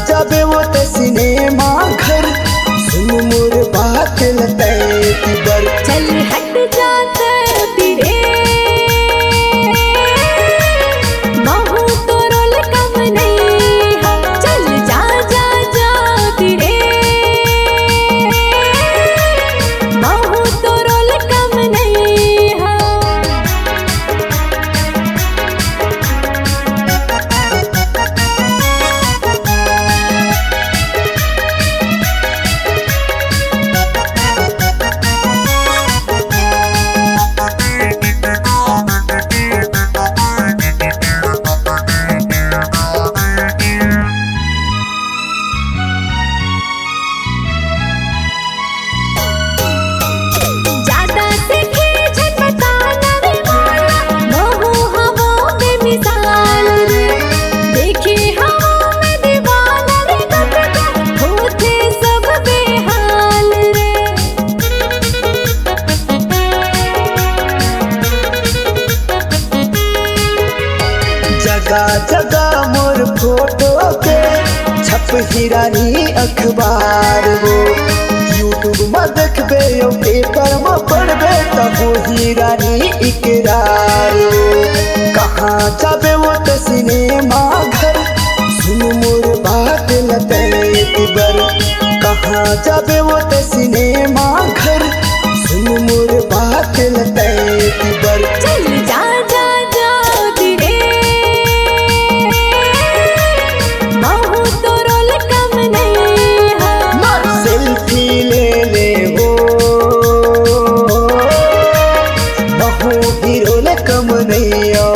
जाबे वो ते सिनेमा घर, सुन मोर बात लते बर। चल हट जाते तेरे महू तो रोल कम नहीं है। चल जा जा जा तेरे महू तो रोल कम नहीं है। जगह जगह मोर फोटो के छप हिरानी अखबार वो, यूट्यूब में देखबे यो पेपर में पढ़बे तब हिरानी इकरार वो। कहाँ जाबे वो ते सिनेमा घर, सुन मोर बात लते बर। कहाँ जाबे वो ते सिनेमा घर, सुन मोर बात लते बर। चल जा जा जा तेरे महू तो रोल कम नहीं है। सेल्फी ले ले वो महू भी रोल कम नहीं हो।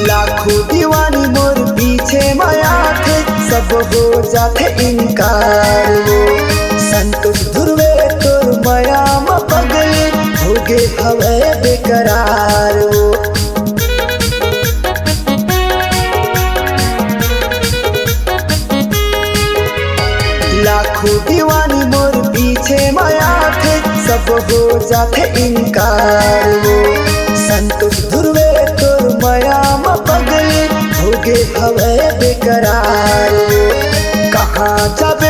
लाखों दीवानी मोर पीछे माया थे, सब हो जाते इनकार वो। संतोष ध्रुवे तोर माया में पगले, हो गे हवे बेकरार वो। लाखों दीवानी मोर पीछे माया थे, सब हो जाते इनकार वो। संतोष ध्रुवे तोर माया में पगले, हो गे हवे बेकरार। कहाँ जाबे